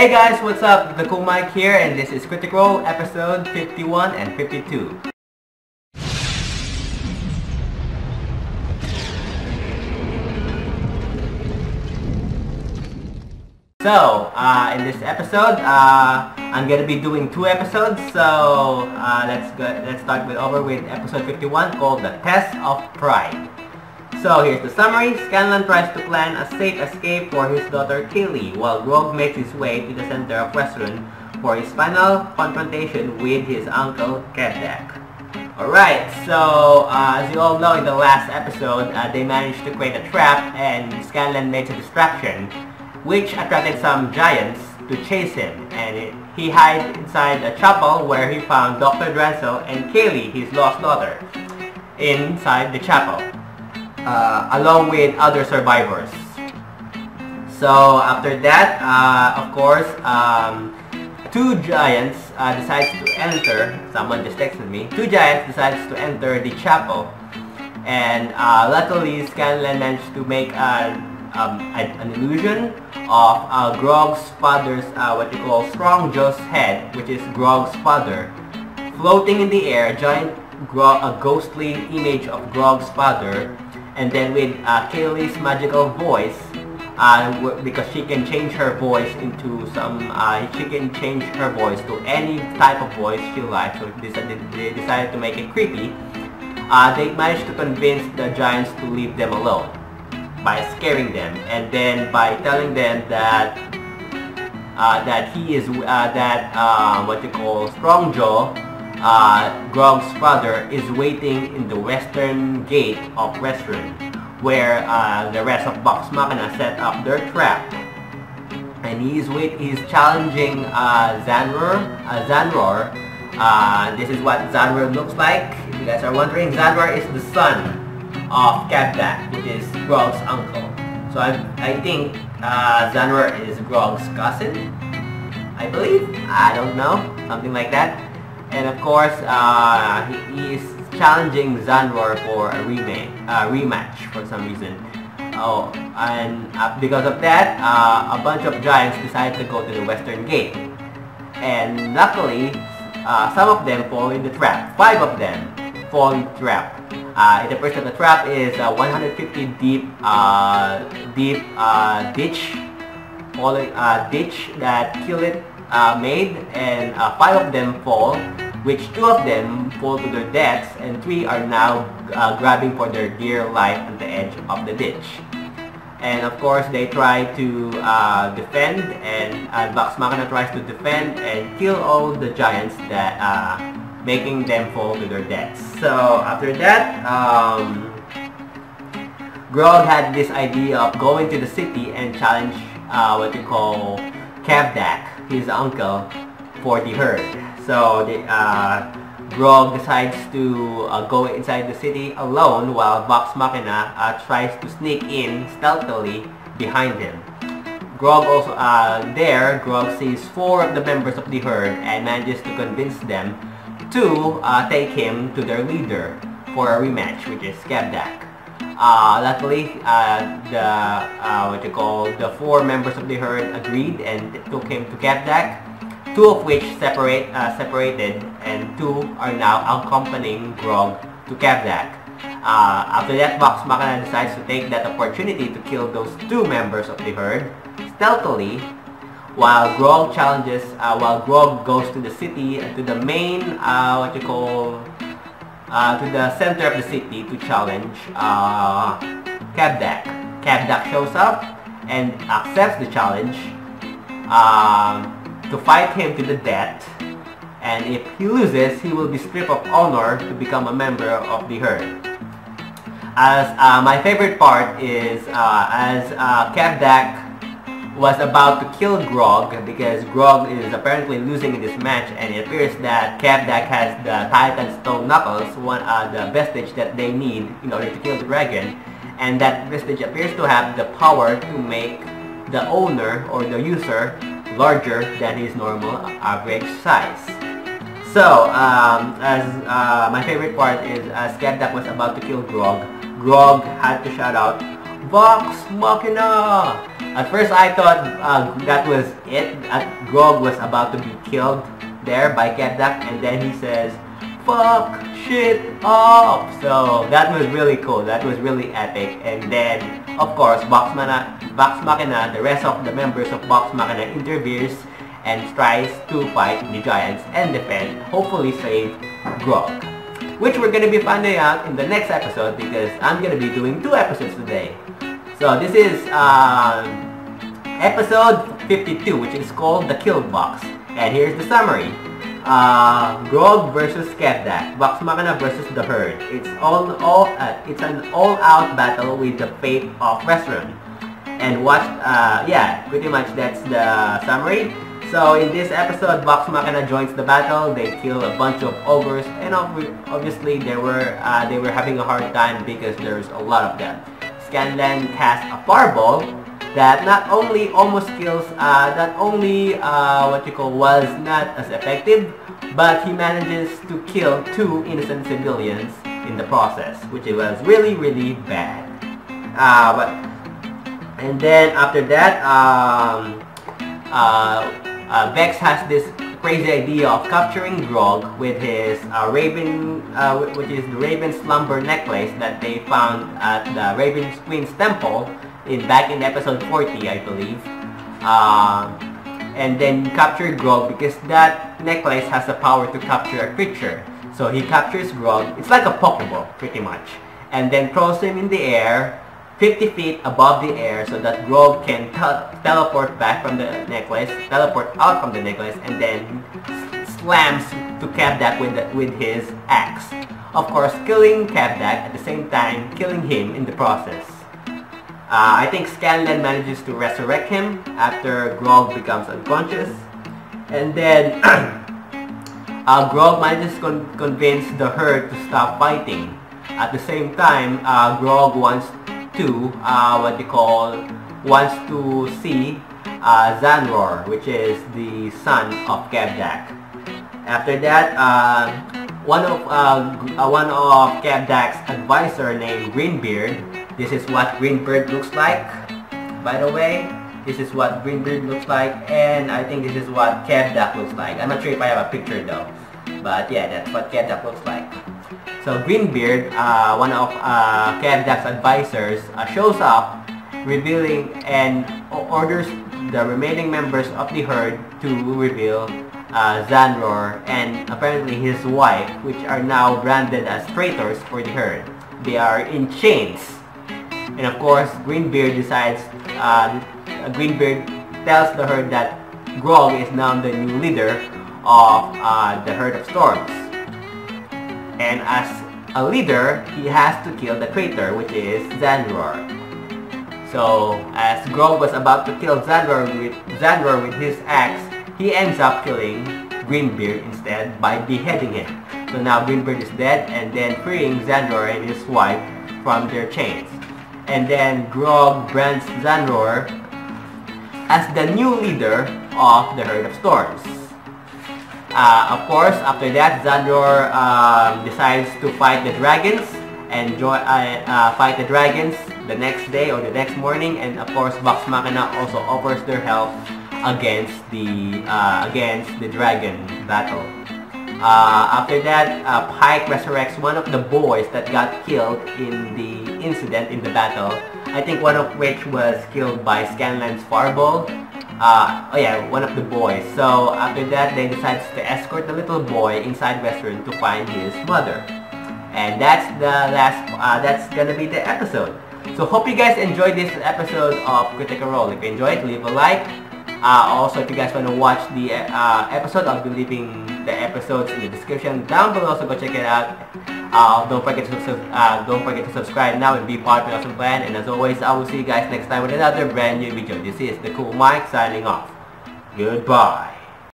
Hey guys, what's up? The Cool Mike here, and this is Critical episode 51 and 52. So, in this episode, I'm gonna be doing 2 episodes. So, let's start over with episode 51 called The Test of Pride. So here's the summary. Scanlan tries to plan a safe escape for his daughter Kaylie, while Grog makes his way to the center of Westrunn for his final confrontation with his uncle Kevdak. Alright, so as you all know, in the last episode, they managed to create a trap and Scanlan makes a distraction, which attracted some giants to chase him, and he hides inside a chapel where he found Dr. Dransel and Kaylie, his lost daughter, inside the chapel. Along with other survivors. So after that, of course, 2 giants decides to enter. Someone just texted me. 2 giants decides to enter the chapel, and luckily Scanlan managed to make an illusion of Grog's father's what you call Strong Jaw's head, which is Grog's father, floating in the air. A ghostly image of Grog's father. And then with Kaylie's magical voice, because she can change her voice into she can change her voice to any type of voice she likes. So they decided to make it creepy. They managed to convince the giants to leave them alone by scaring them, and then by telling them that he is what you call Strong Jaw. Grog's father is waiting in the western gate of Westrunn, where the rest of Vox Machina set up their trap, and he's challenging Zanror. This is what Zanror looks like. If you guys are wondering, Zanror is the son of Kevdak, which is Grog's uncle. So I think Zanror is Grog's cousin, I believe. I don't know, something like that. And of course, he is challenging Zanror for a rematch for some reason. Oh, and because of that, a bunch of giants decide to go to the western gate. And luckily, some of them fall in the trap. 5 of them fall in the trap. It appears that the trap is a 150 deep ditch that Kaylie made, and 5 of them fall, which 2 of them fall to their deaths, and 3 are now grabbing for their dear life at the edge of the ditch. And of course, they try to defend, and Vox Machina tries to defend and kill all the giants that making them fall to their deaths. So after that, Grog had this idea of going to the city and challenge what you call Kevdak, his uncle, for the herd. So Grog decides to go inside the city alone, while Vox Machina tries to sneak in stealthily behind him. Grog also Grog sees 4 of the members of the herd and manages to convince them to take him to their leader for a rematch, which is Kevdak. Luckily, the 4 members of the herd agreed and took him to Kevdak, 2 of which separated, and 2 are now accompanying Grog to Kevdak. After that, Vox Machina decides to take that opportunity to kill those 2 members of the herd stealthily, while Grog goes to the city and to the main to the center of the city to challenge Kevdak. Kevdak shows up and accepts the challenge to fight him to the death, and if he loses, he will be stripped of honor to become a member of the herd. As my favorite part is as Kevdak was about to kill Grog, because Grog is apparently losing in this match, and it appears that Kevdak has the Titan Stone Knuckles, the vestige that they need in order to kill the dragon, and that vestige appears to have the power to make the owner or the user larger than his normal average size. So, my favorite part is as Kevdak was about to kill Grog, Grog had to shout out, "Vox Machina!" At first I thought that was it. Grog was about to be killed there by Kevdak, and then he says, "Fuck shit up!" So that was really cool. That was really epic. And then, of course, Vox Machina, the rest of the members of Vox Machina intervenes and tries to fight the giants and defend, hopefully save Grog. Which we're gonna be finding out in the next episode because I'm gonna be doing 2 episodes today. So this is episode 52, which is called The Kill Box. And here's the summary. Grog versus Kevdak, Vox Machina versus the Herd. It's an all-out battle with the fate of Westrunn. And what, yeah, pretty much that's the summary. So in this episode, Vox Machina joins the battle. They kill a bunch of ogres, and obviously they were having a hard time because there's a lot of them. Scanlan casts a fireball that not only almost kills, was not as effective, but he manages to kill 2 innocent civilians in the process, which was really, really bad. And then after that, Vex has this crazy idea of capturing Grog with his which is the Raven Slumber necklace that they found at the Raven Queen's temple back in episode 40, I believe. And then capture Grog because that necklace has the power to capture a creature. So he captures Grog. It's like a Pokeball, pretty much. And then throws him in the air, 50 feet above the air, so that Grog can teleport back from the necklace, teleport out from the necklace, and then slams to Kevdak with his axe. Of course, killing Kevdak at the same time, killing him in the process. I think Scanlan manages to resurrect him after Grog becomes unconscious. And then Grog manages to convince the Herd to stop fighting. At the same time, Grog wants to see Zanror, which is the son of Kevdak. After that, one of Kevdak's advisor named Greenbeard. This is what Greenbeard looks like, by the way. This is what Greenbeard looks like, and I think this is what Kevdak looks like. I'm not sure if I have a picture though, but yeah, that's what Kevdak looks like. So Greenbeard, one of Kevdak's advisors, shows up, revealing and orders the remaining members of the Herd to reveal Zanror and apparently his wife, which are now branded as traitors for the Herd. They are in chains. And of course, Greenbeard tells the Herd that Grog is now the new leader of the Herd of Storms. And as a leader, he has to kill the traitor, which is Zanror. So, as Grog was about to kill Zanror with his axe, he ends up killing Greenbeard instead by beheading him. So now Greenbeard is dead, and then freeing Zanror and his wife from their chains. And then Grog brands Zanror as the new leader of the Herd of Storms. Of course, after that, Zanror decides to fight the dragons and fight the dragons the next day or the next morning. And of course, Vox Machina also offers their help against the dragon battle. After that, Pike resurrects one of the boys that got killed in the incident in the battle. I think one of which was killed by Scanlan's fireball. Oh yeah, one of the boys. So after that, they decide to escort the little boy inside Westrunn to find his mother. And that's the last, that's gonna be the episode. So hope you guys enjoyed this episode of Critical Role. If you enjoyed, leave a like. Also, if you guys want to watch the episode, I'll be leaving the episodes in the description down below, so go check it out. Don't forget to subscribe now and be part of the awesome plan. And as always, I will see you guys next time with another brand new video. This is the Cool Mike signing off. Goodbye.